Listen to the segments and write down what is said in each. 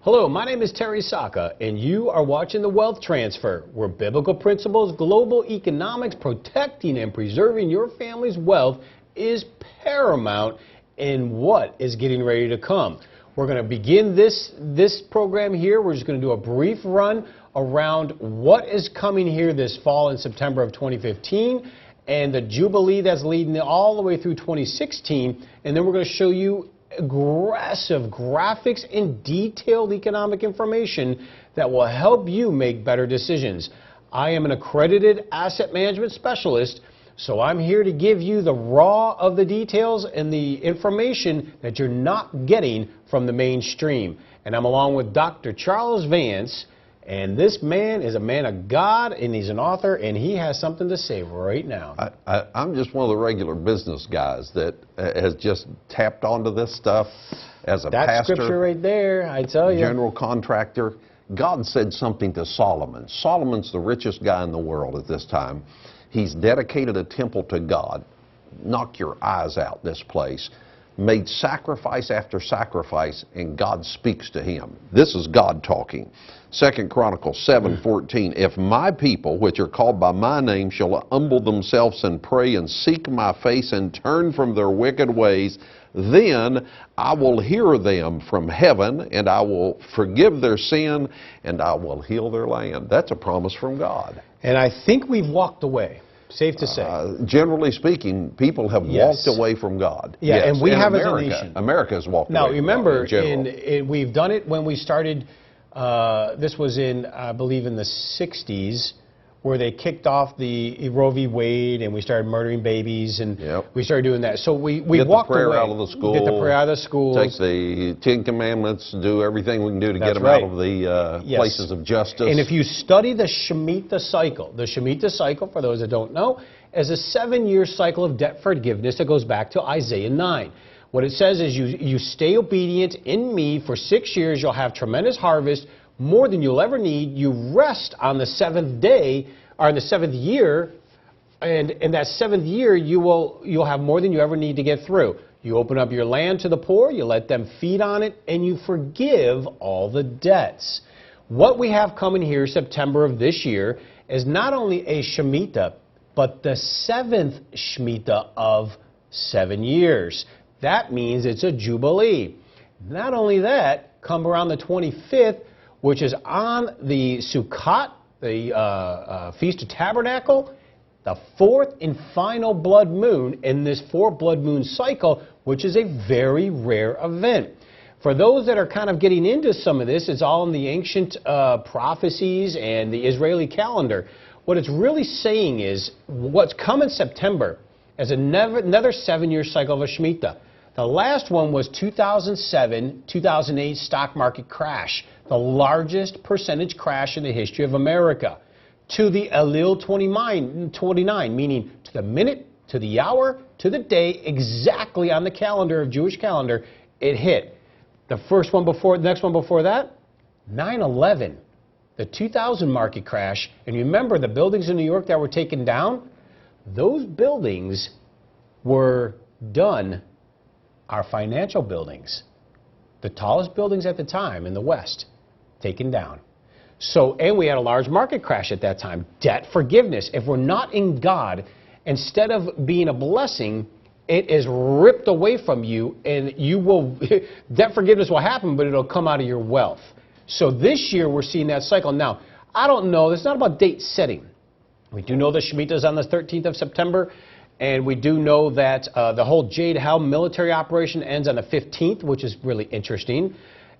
Hello, my name is Terry Sacka, and you are watching The Wealth Transfer, where biblical principles, global economics, protecting and preserving your family's wealth is paramount in what is getting ready to come. We're going to begin this program here. We're just going to do a brief run around what is coming here this fall in September of 2015 and the Jubilee that's leading all the way through 2016. And then we're going to show you aggressive graphics and detailed economic information that will help you make better decisions. I am an accredited asset management specialist, so I'm here to give you the raw of the details and the information that you're not getting from the mainstream. And I'm along with Dr. Charles Vance, and this man is a man of God, and he's an author, and he has something to say right now. I'm just one of the regular business guys that has just tapped onto this stuff as a pastor. That scripture right there, I tell you. General contractor. God said something to Solomon. Solomon's the richest guy in the world at this time. He's dedicated a temple to God. Knock your eyes out, this place. Made sacrifice after sacrifice, and God speaks to him. This is God talking. 2 Chronicles 7:14, if my people, which are called by my name, shall humble themselves and pray and seek my face and turn from their wicked ways, then I will hear them from heaven, and I will forgive their sin, and I will heal their land. That's a promise from God. And I think we've walked away. Safe to say. Generally speaking, people have walked away from God. Yeah, yes. and we have as a America, nation. America has walked now, away from remember, God in general. we've done it when we started, this was in, I believe, in the 60s, where they kicked off the Roe v. Wade, and we started murdering babies, and we started doing that. So we walked away. Get the prayer out of the school. Get the prayer out of the schools. Take the Ten Commandments, do everything we can do to get them out of the places of justice. And if you study the Shmita Cycle, for those that don't know, is a 7-year cycle of debt forgiveness that goes back to Isaiah 9. What it says is you stay obedient in me for 6 years, you'll have tremendous harvest, more than you'll ever need. You rest on the seventh day, or in the 7th year, and in that 7th year you'll have more than you ever need to get through. You open up your land to the poor, you let them feed on it, and you forgive all the debts. What we have coming here September of this year is not only a Shemitah, but the 7th Shemitah of 7 years. That means it's a Jubilee. Not only that, come around the 25th, which is on the Sukkot, the Feast of Tabernacle, the 4th and final blood moon in this 4 blood moon cycle, which is a very rare event. For those that are kind of getting into some of this, it's all in the ancient prophecies and the Israeli calendar. What it's really saying is what's come in September is another 7-year cycle of a Shemitah. The last one was 2007-2008 stock market crash, the largest percentage crash in the history of America. To the Elul 29, meaning to the minute, to the hour, to the day, exactly on the calendar of Jewish calendar, it hit. The next one before that, 9/11, the 2000 market crash. And remember, the buildings in New York that were taken down, those buildings were done. Our financial buildings, the tallest buildings at the time in the West, taken down. So, and we had a large market crash at that time. Debt forgiveness. If we're not in God, instead of being a blessing, it is ripped away from you, and you will, debt forgiveness will happen, but it'll come out of your wealth. So this year we're seeing that cycle. Now, I don't know, it's not about date setting. We do know the Shemitah is on the 13th of September. And we do know that the whole Jade Helm military operation ends on the 15th, which is really interesting.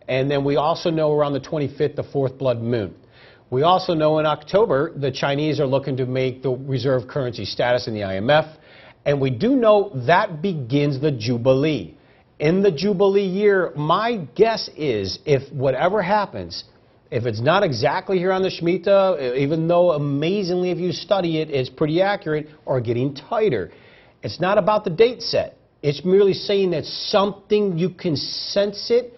And then we also know around the 25th, the 4th blood moon. We also know in October, the Chinese are looking to make the reserve currency status in the IMF. And we do know that begins the Jubilee. In the Jubilee year, my guess is if whatever happens, if it's not exactly here on the Shemitah, even though amazingly if you study it, it's pretty accurate, or getting tighter. It's not about the date set. It's merely saying that something, you can sense it,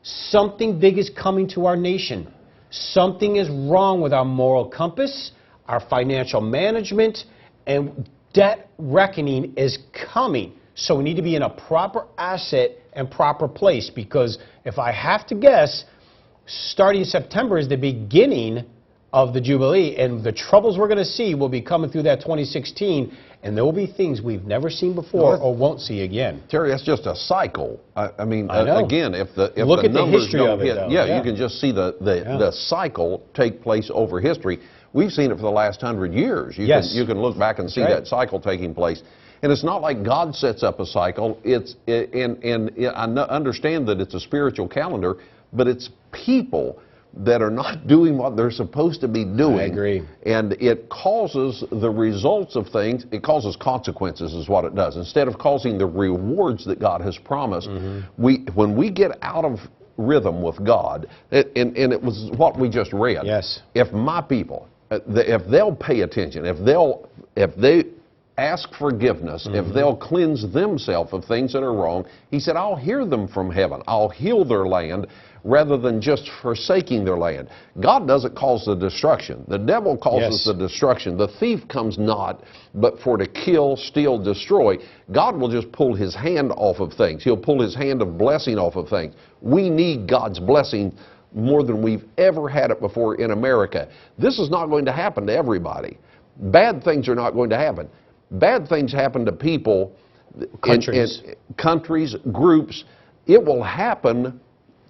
something big is coming to our nation. Something is wrong with our moral compass, our financial management, and debt reckoning is coming. So we need to be in a proper asset and proper place, because if I have to guess, starting September is the beginning of the Jubilee, and the troubles we're going to see will be coming through that 2016, and there will be things we've never seen before or won't see again. Terry, that's just a cycle. I mean, I know. again, if the Look at the numbers history don't of it, hit, though. yeah, you can just see the cycle take place over history. We've seen it for the last 100 years. You can look back and see that cycle taking place. And it's not like God sets up a cycle. I understand that it's a spiritual calendar, but it's people that are not doing what they're supposed to be doing. I agree. And it causes the results of things, it causes consequences is what it does. Instead of causing the rewards that God has promised, when we get out of rhythm with God, and it was what we just read. Yes. If my people, if they'll pay attention, if they ask forgiveness, if they'll cleanse themselves of things that are wrong, he said, I'll hear them from heaven. I'll heal their land rather than just forsaking their land. God doesn't cause the destruction. The devil causes the destruction. The thief comes not, but for to kill, steal, destroy. God will just pull his hand off of things. He'll pull his hand of blessing off of things. We need God's blessing more than we've ever had it before in America. This is not going to happen to everybody. Bad things are not going to happen. Bad things happen to people, countries, groups. It will happen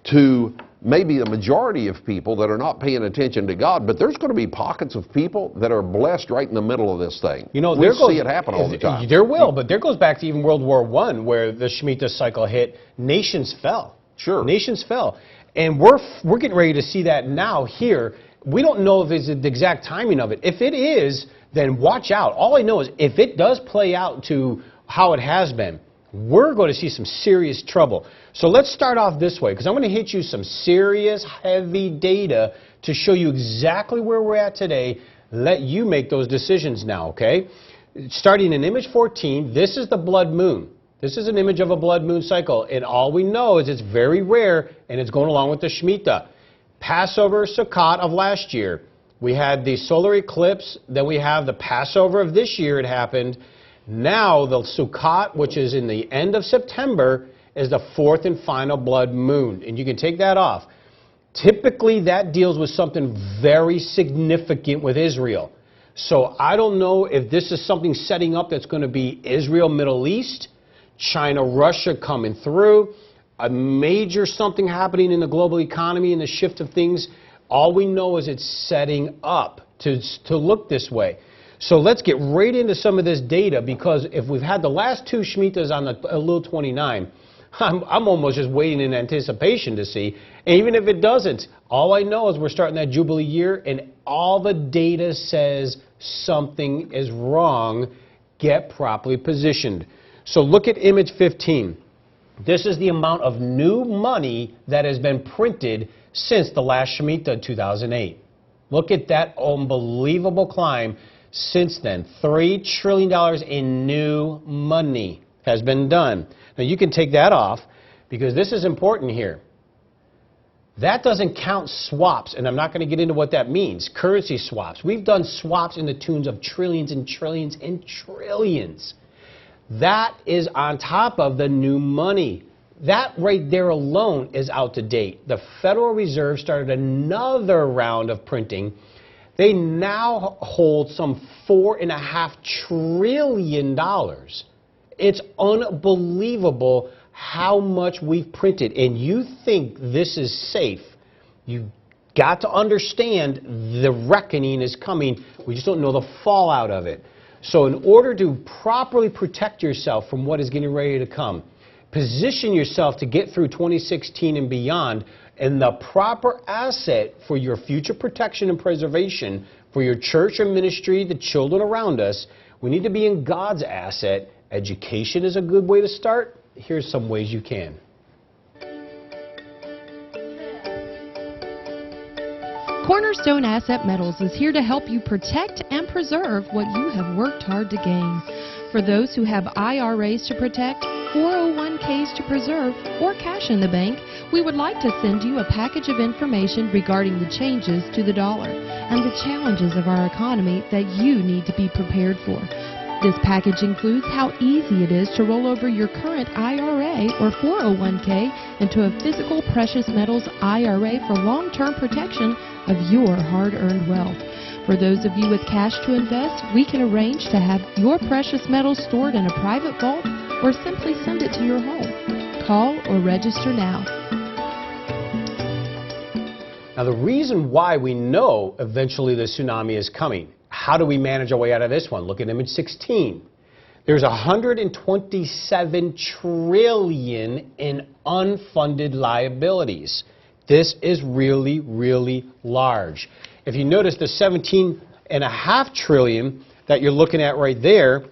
to maybe the majority of people that are not paying attention to God, but there's going to be pockets of people that are blessed right in the middle of this thing. You know, we see it happen all the time. There will, but there goes back to even World War I, where the Shmita Cycle hit. Nations fell. Sure. Nations fell. And we're getting ready to see that now here. We don't know if it's the exact timing of it. If it is, then watch out. All I know is if it does play out to how it has been, we're going to see some serious trouble. So let's start off this way, because I'm going to hit you some serious, heavy data to show you exactly where we're at today. Let you make those decisions now, okay? Starting in image 14, this is the blood moon. This is an image of a blood moon cycle, and all we know is it's very rare, and it's going along with the Shmita. Passover, Sukkot of last year. We had the solar eclipse, then we have the Passover of this year, it happened. Now the Sukkot, which is in the end of September, is the fourth and final blood moon, and you can take that off. Typically that deals with something very significant with Israel. So I don't know if this is something setting up that's going to be Israel, Middle East, China, Russia coming through, a major something happening in the global economy and the shift of things. All we know is it's setting up to look this way. So let's get right into some of this data, because if we've had the last two Shmitas on the Elul 29, I'm almost just waiting in anticipation to see. And even if it doesn't, all I know is we're starting that Jubilee year, and all the data says something is wrong. Get properly positioned. So look at image 15. This is the amount of new money that has been printed since the last Shmita, 2008. Look at that unbelievable climb since then. $3 trillion in new money has been done. Now you can take that off, because this is important here. That doesn't count swaps, and I'm not going to get into what that means. Currency swaps. We've done swaps in the tunes of trillions and trillions and trillions. That is on top of the new money. That right there alone is out to date. The Federal Reserve started another round of printing. They now hold some $4.5 trillion. It's unbelievable how much we've printed. And you think this is safe. You've got to understand the reckoning is coming. We just don't know the fallout of it. So in order to properly protect yourself from what is getting ready to come, position yourself to get through 2016 and beyond, and the proper asset for your future protection and preservation for your church or ministry, the children around us, we need to be in God's asset. Education is a good way to start. Here's some ways you can. Cornerstone Asset Metals is here to help you protect and preserve what you have worked hard to gain. For those who have IRAs to protect, 401ks to preserve, or cash in the bank, we would like to send you a package of information regarding the changes to the dollar and the challenges of our economy that you need to be prepared for. This package includes how easy it is to roll over your current IRA or 401k into a physical precious metals IRA for long-term protection of your hard-earned wealth. For those of you with cash to invest, we can arrange to have your precious metals stored in a private vault or simply send it to your home. Call or register now. Now, the reason why we know eventually the tsunami is coming, how do we manage our way out of this one? Look at image 16. There's 127 trillion in unfunded liabilities. This is really, really large. If you notice the 17.5 trillion that you're looking at right there,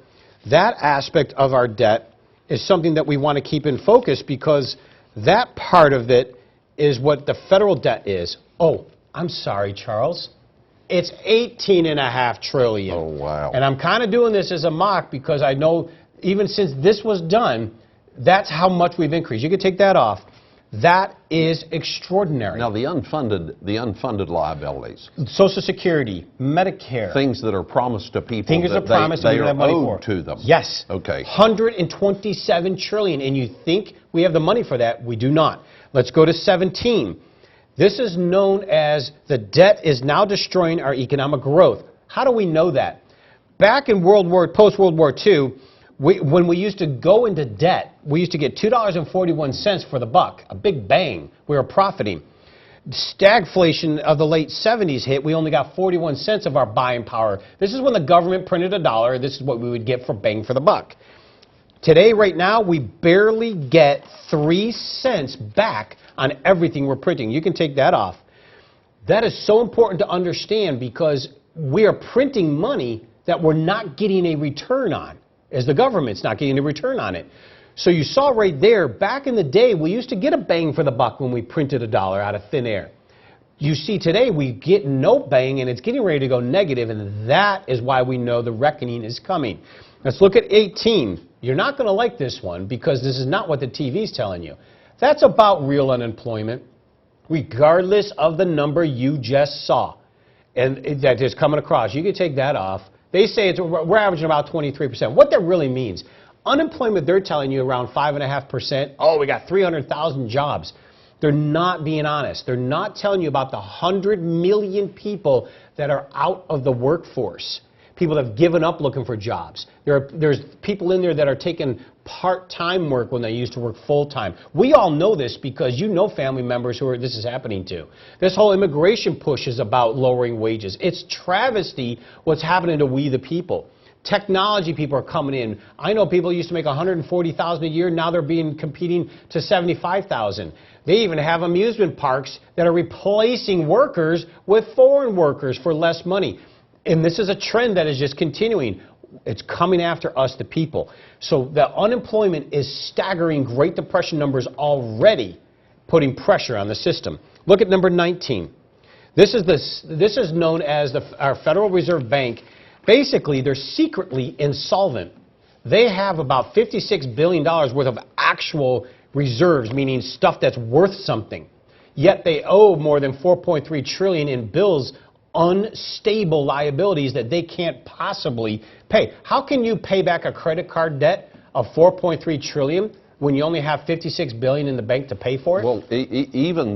that aspect of our debt is something that we want to keep in focus, because that part of it is what the federal debt is. Oh, I'm sorry, Charles. It's 18.5 trillion. Oh, wow. And I'm kind of doing this as a mock because I know even since this was done, that's how much we've increased. You can take that off. That is extraordinary. Now, the unfunded liabilities. Social Security, Medicare. Things that are promised to people. Things that are promised and we don't have money for. To them. Yes. Okay. 127 trillion. And you think we have the money for that? We do not. Let's go to 17. This is known as the debt is now destroying our economic growth. How do we know that? Back in post-World War II, when we used to go into debt, we used to get $2.41 for the buck, a big bang. We were profiting. Stagflation of the late 70s hit, we only got 41 cents of our buying power. This is when the government printed $1. This is what we would get for bang for the buck. Today, right now, we barely get 3 cents back on everything we're printing. You can take that off. That is so important to understand, because we are printing money that we're not getting a return on, as the government's not getting a return on it. So you saw right there, back in the day, we used to get a bang for the buck when we printed $1 out of thin air. You see today, we get no bang, and it's getting ready to go negative, and that is why we know the reckoning is coming. Let's look at 18. You're not going to like this one, because this is not what the TV's telling you. That's about real unemployment, regardless of the number you just saw, and that is coming across. You can take that off. They say we're averaging about 23%. What that really means, unemployment, they're telling you around 5.5%. Oh, we got 300,000 jobs. They're not being honest. They're not telling you about the 100 million people that are out of the workforce. People that have given up looking for jobs. There's people in there that are taking part-time work when they used to work full-time. We all know this because you know family members who this is happening to. This whole immigration push is about lowering wages. It's travesty what's happening to we the people. Technology people are coming in. I know people used to make $140,000 a year. Now they're competing to $75,000. They even have amusement parks that are replacing workers with foreign workers for less money. And this is a trend that is just continuing. It's coming after us, the people. So the unemployment is staggering. Great Depression numbers already putting pressure on the system. Look at number 19. This is known as our Federal Reserve Bank. Basically, they're secretly insolvent. They have about $56 billion worth of actual reserves, meaning stuff that's worth something. Yet they owe more than $4.3 trillion in bills, unstable liabilities that they can't possibly pay. How can you pay back a credit card debt of $4.3 trillion when you only have $56 billion in the bank to pay for it? Well, even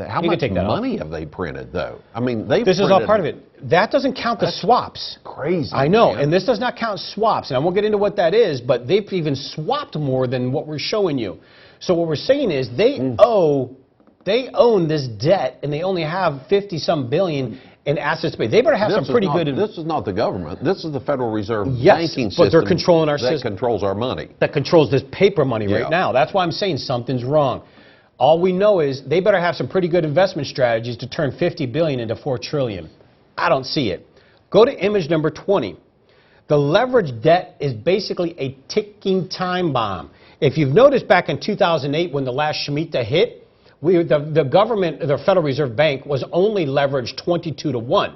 how much money have they printed, though? I mean, this is all part of it. That doesn't count the swaps. Crazy. I know, man. and this does not count swaps, and I won't get into what that is, but they've even swapped more than what we're showing you. So what we're saying is they own this debt, and they only have 50-some billion in assets. They better have some pretty good. This is not the government. This is the Federal Reserve banking system. But they're controlling our system. That controls our money. That controls this paper money right now. That's why I'm saying something's wrong. All we know is they better have some pretty good investment strategies to turn 50 billion into 4 trillion. I don't see it. Go to image number 20. The leveraged debt is basically a ticking time bomb. If you've noticed back in 2008 when the last Shmita hit, the government, the Federal Reserve Bank, was only leveraged 22-1.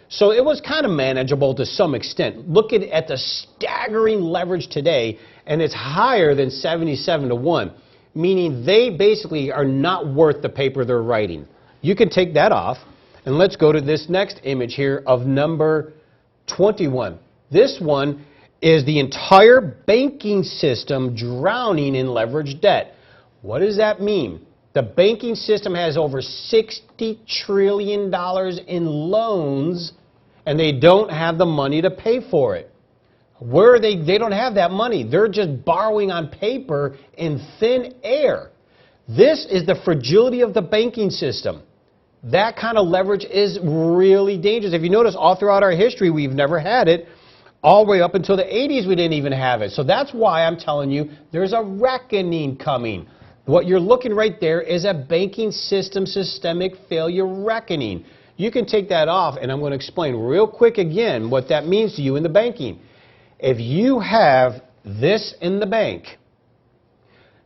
So it was kind of manageable to some extent. Look at the staggering leverage today, and it's higher than 77-1, meaning they basically are not worth the paper they're writing. You can take that off, and let's go to this next image here of number 21. This one is the entire banking system drowning in leveraged debt. What does that mean? The banking system has over $60 trillion in loans, and they don't have the money to pay for it. Where are they? They don't have that money. They're just borrowing on paper in thin air. This is the fragility of the banking system. That kind of leverage is really dangerous. If you notice, all throughout our history, we've never had it. All the way up until the 80s, we didn't even have it. So that's why I'm telling you, there's a reckoning coming. What you're looking right there is a banking system systemic failure reckoning. You can take that off, and I'm going to explain real quick again what that means to you in the banking. If you have this in the bank,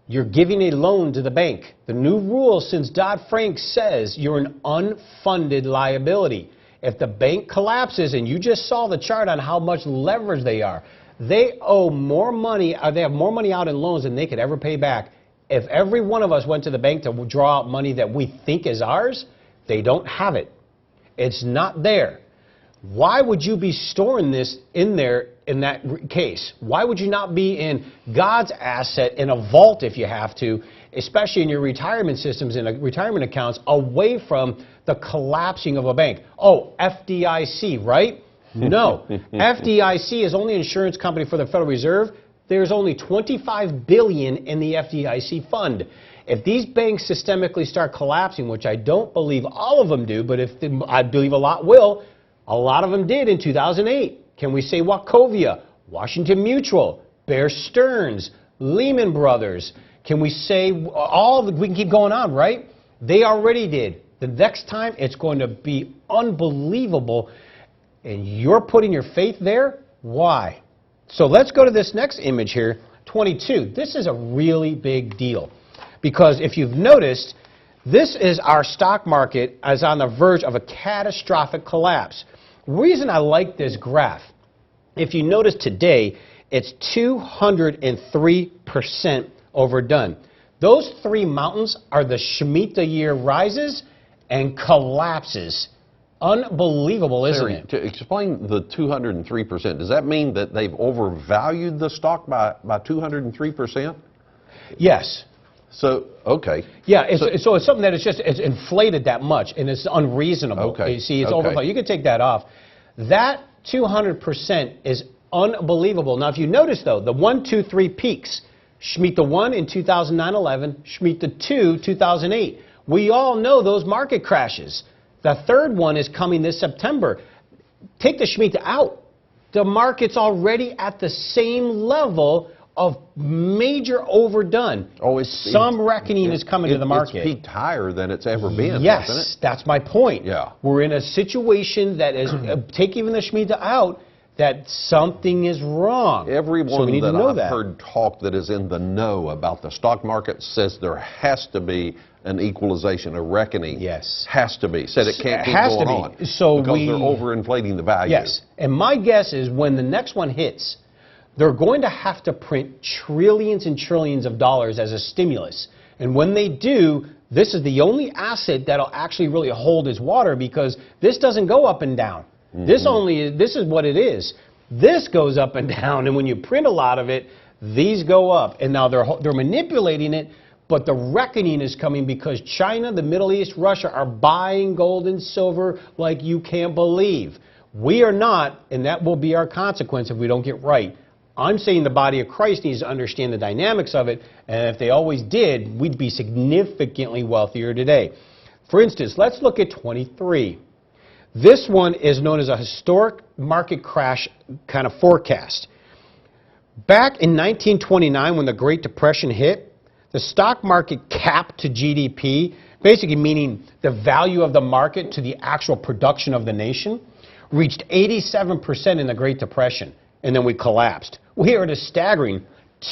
you're giving a loan to the bank. The new rule since Dodd-Frank says you're an unfunded liability. If the bank collapses, and you just saw the chart on how much leverage they are, they owe more money, they have more money out in loans than they could ever pay back. If every one of us went to the bank to draw out money that we think is ours, they don't have it. It's not there. Why would you be storing this in there in that case? Why would you not be in God's asset in a vault if you have to, especially in your retirement systems and retirement accounts, away from the collapsing of a bank? Oh, FDIC, right? No. FDIC is only an insurance company for the Federal Reserve. There's only $25 billion in the FDIC fund. If these banks systemically start collapsing, which I don't believe all of them do, but I believe a lot will, a lot of them did in 2008. Can we say Wachovia, Washington Mutual, Bear Stearns, Lehman Brothers? Can we say we can keep going on, right? They already did. The next time it's going to be unbelievable, and you're putting your faith there? Why? So let's go to this next image here, 22. This is a really big deal because if you've noticed, this is our stock market as on the verge of a catastrophic collapse. The reason I like this graph, if you notice today, it's 203% overdone. Those three mountains are the Shmita year rises and collapses. Unbelievable, isn't it? To explain the 203%, does that mean that they've overvalued the stock by 203%? Yes. So, okay. Yeah, so it's something that it's inflated that much, and it's unreasonable. Okay. You see, it's overvalued. You can take that off. That 200% is unbelievable. Now, if you notice, though, the 1, 2, 3 peaks, Shmita 1 in 2009-11, Shmita 2, 2008. We all know those market crashes. The third one is coming this September. Take the Shmita out. The market's already at the same level of major overdone. Oh, some reckoning is coming to the market. It's peaked higher than it's ever been, yes, hasn't it? That's my point. Yeah. We're in a situation that is, take even the Shmita out, that something is wrong. Everyone that I've heard talk that is in the know about the stock market says there has to be an equalization, a reckoning. Yes. Has to be. Said it can't keep going on. So because they're overinflating the value. Yes. And my guess is when the next one hits, they're going to have to print trillions and trillions of dollars as a stimulus. And when they do, this is the only asset that'll actually really hold its water because this doesn't go up and down. Mm-hmm. This is what it is. This goes up and down, and when you print a lot of it, these go up. And now they're manipulating it, but the reckoning is coming because China, the Middle East, Russia are buying gold and silver like you can't believe. We are not, and that will be our consequence if we don't get right. I'm saying the body of Christ needs to understand the dynamics of it, and if they always did, we'd be significantly wealthier today. For instance, let's look at 23. This one is known as a historic market crash kind of forecast. Back in 1929, when the Great Depression hit, the stock market capped to GDP, basically meaning the value of the market to the actual production of the nation, reached 87% in the Great Depression, and then we collapsed. We are at a staggering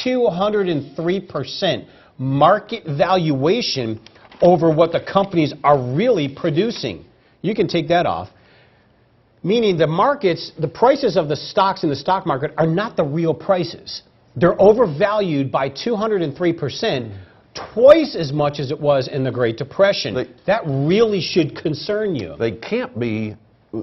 203% market valuation over what the companies are really producing. You can take that off. Meaning the markets, the prices of the stocks in the stock market are not the real prices. They're overvalued by 203%, twice as much as it was in the Great Depression. That really should concern you. They can't be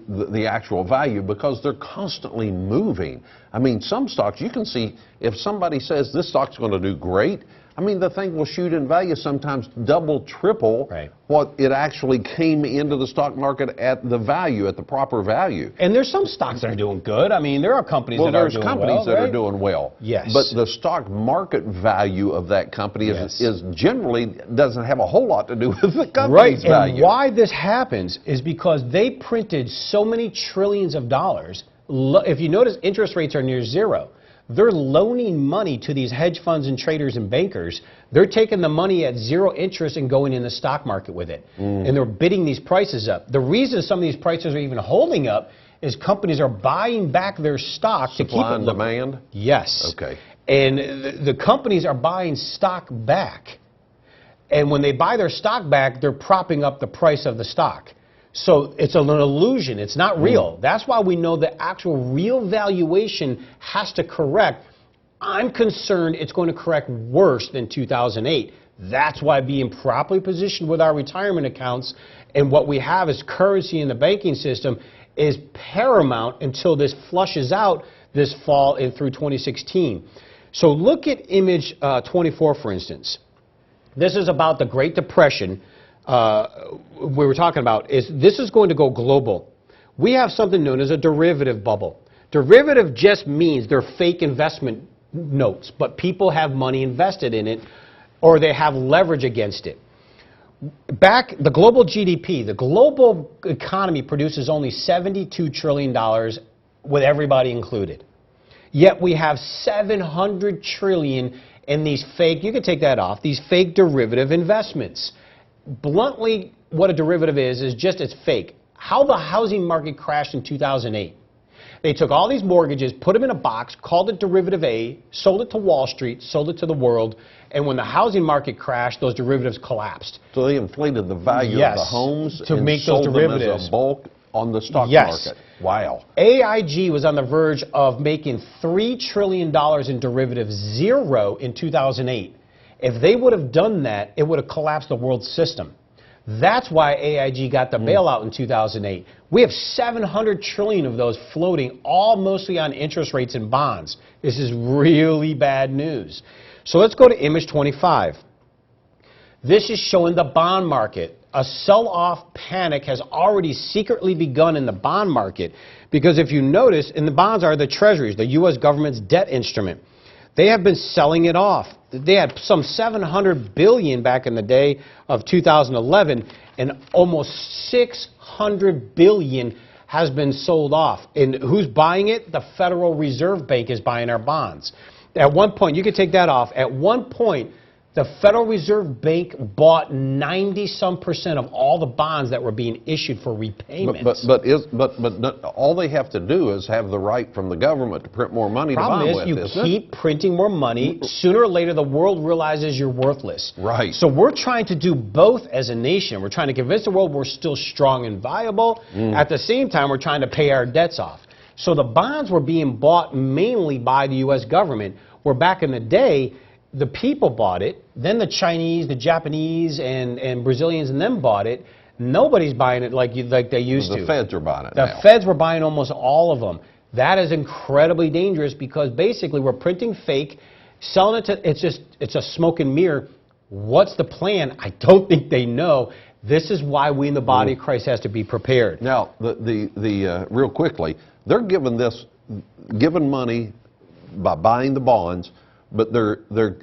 the actual value because they're constantly moving. I mean, some stocks, you can see if somebody says this stock's going to do great, I mean, the thing will shoot in value sometimes double, triple what it actually came into the stock market at the value, at the proper value. And there's some stocks that are doing good. I mean, there are companies that are doing well. Well, there's companies that are doing well. Yes. But the stock market value of that company is generally doesn't have a whole lot to do with the company's value. And why this happens is because they printed so many trillions of dollars. If you notice, interest rates are near zero. They're loaning money to these hedge funds and traders and bankers. They're taking the money at zero interest and going in the stock market with it. And they're bidding these prices up. The reason some of these prices are even holding up is companies are buying back their stock to keep it. Supply and demand? Yes. Okay. And the companies are buying stock back. And when they buy their stock back, they're propping up the price of the stock. So it's an illusion. It's not real. That's why we know the actual real valuation has to correct. I'm concerned it's going to correct worse than 2008. That's why being properly positioned with our retirement accounts and what we have as currency in the banking system is paramount until this flushes out this fall and through 2016. So look at image 24, for instance. This is about the Great Depression. We were talking about this is going to go global. We have something known as a derivative bubble. Derivative just means they're fake investment notes, but people have money invested in it or they have leverage against it. The global GDP, the global economy produces only $72 trillion with everybody included. Yet we have $700 trillion in these fake, you can take that off, these fake derivative investments. Bluntly, what a derivative is just it's fake. How the housing market crashed in 2008. They took all these mortgages, put them in a box, called it Derivative A, sold it to Wall Street, sold it to the world, and when the housing market crashed, those derivatives collapsed. So they inflated the value of the homes to and make sold those derivatives them as a bulk on the stock market. Wow. AIG was on the verge of making $3 trillion in derivatives, zero in 2008. If they would have done that, it would have collapsed the world system. That's why AIG got the bailout in 2008. We have $700 trillion of those floating, all mostly on interest rates and bonds. This is really bad news. So let's go to image 25. This is showing the bond market. A sell-off panic has already secretly begun in the bond market because if you notice, in the bonds are the treasuries, the U.S. government's debt instrument. They have been selling it off. They had some $700 billion back in the day of 2011, and almost $600 billion has been sold off. And who's buying it? The Federal Reserve Bank is buying our bonds. At one point, you can take that off. At one point, the Federal Reserve Bank bought 90-some% of all the bonds that were being issued for repayments. But all they have to do is have the right from the government to print more money to buy with. Problem is, you keep printing more money. Sooner or later, the world realizes you're worthless. Right. So we're trying to do both as a nation. We're trying to convince the world we're still strong and viable. At the same time, we're trying to pay our debts off. So the bonds were being bought mainly by the U.S. government, where back in the day, the people bought it, then the Chinese, the Japanese, and Brazilians and them bought it. Nobody's buying it like they used to. The Feds are buying it now. The Feds were buying almost all of them. That is incredibly dangerous because basically we're printing fake, selling it to, it's a smoke and mirror. What's the plan? I don't think they know. This is why we in the body of Christ has to be prepared. Now, real quickly, they're giving money by buying the bonds, but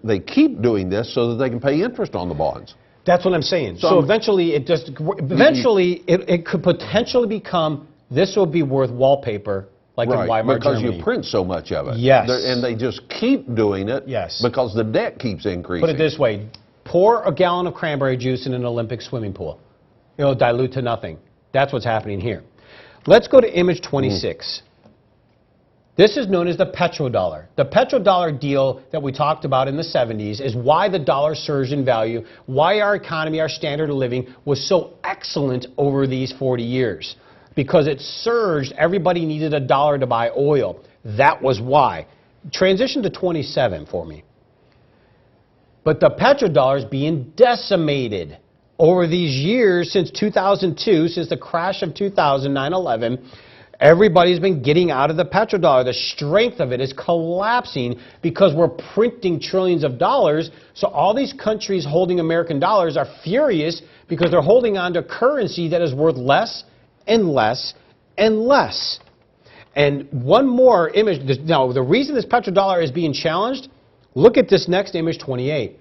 they keep doing this so that they can pay interest on the bonds. That's what I'm saying. So eventually, it could potentially become, this will be worth wallpaper, like in Weimar, because Germany. you print so much of it. Yes. And they just keep doing it. Yes. Because the debt keeps increasing. Put it this way: pour a gallon of cranberry juice in an Olympic swimming pool. It'll dilute to nothing. That's what's happening here. Let's go to image 26. This is known as the petrodollar. The petrodollar deal that we talked about in the 70s is why the dollar surged in value, why our economy, our standard of living was so excellent over these 40 years. Because it surged, everybody needed a dollar to buy oil. That was why. Transition to 27 for me. But the petrodollar is being decimated. over these years since 2002, since the crash of 2000, 9/11, everybody's been getting out of the petrodollar. The strength of it is collapsing because we're printing trillions of dollars. So all these countries holding American dollars are furious because they're holding on to currency that is worth less and less and less. And one more image. Now, the reason this petrodollar is being challenged, look at this next image, 28.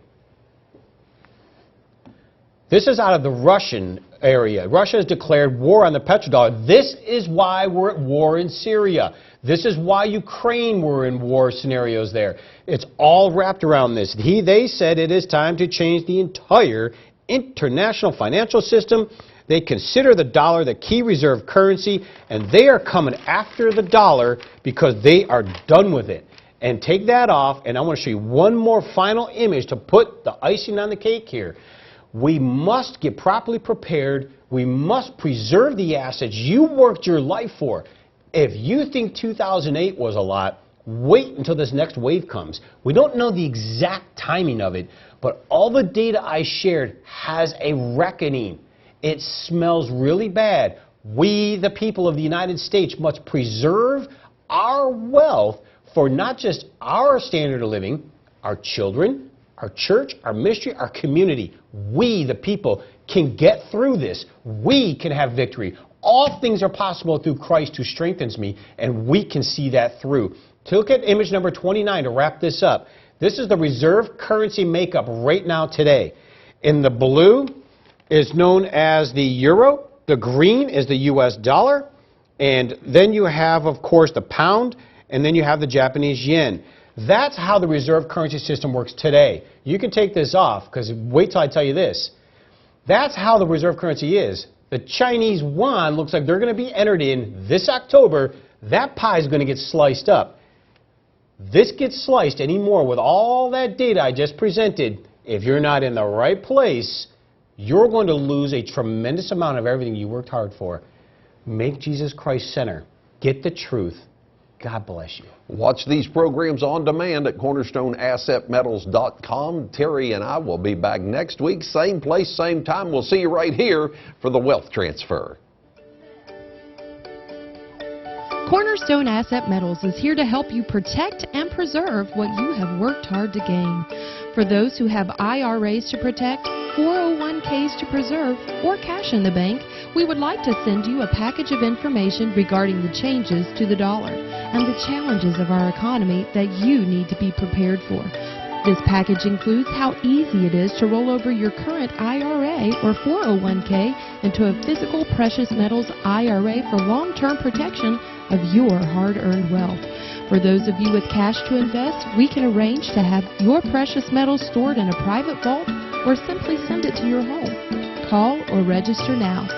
This is out of the Russian area. Russia has declared war on the petrodollar. This is why we're at war in Syria. This is why Ukraine were in war scenarios there. It's all wrapped around this. They said it is time to change the entire international financial system. They consider the dollar the key reserve currency, and they are coming after the dollar because they are done with it. And take that off, and I want to show you one more final image to put the icing on the cake here. We must get properly prepared. We must preserve the assets you worked your life for. If you think 2008 was a lot, wait until this next wave comes. We don't know the exact timing of it, but all the data I shared has a reckoning. It smells really bad. We, the people of the United States, must preserve our wealth for not just our standard of living, our children, our church, our ministry, our community. We, the people, can get through this. We can have victory. All things are possible through Christ who strengthens me, and we can see that through. Look at image number 29 to wrap this up. This is the reserve currency makeup right now today. In the blue is known as the euro. The green is the US dollar. And then you have, of course, the pound, and then you have the Japanese yen. That's how the reserve currency system works today. You can take this off, because wait till I tell you this. That's how the reserve currency is. The Chinese yuan looks like they're going to be entered in this October. That pie is going to get sliced up. This gets sliced anymore with all that data I just presented. If you're not in the right place, you're going to lose a tremendous amount of everything you worked hard for. Make Jesus Christ center. Get the truth. God bless you. Watch these programs on demand at cornerstoneassetmetals.com. Terry and I will be back next week. Same place, same time. We'll see you right here for the Wealth Transfer. Cornerstone Asset Metals is here to help you protect and preserve what you have worked hard to gain. For those who have IRAs to protect, 401ks to preserve, or cash in the bank, we would like to send you a package of information regarding the changes to the dollar and the challenges of our economy that you need to be prepared for. This package includes how easy it is to roll over your current IRA or 401k into a physical precious metals IRA for long-term protection of your hard-earned wealth. For those of you with cash to invest, we can arrange to have your precious metals stored in a private vault or simply send it to your home. Call or register now.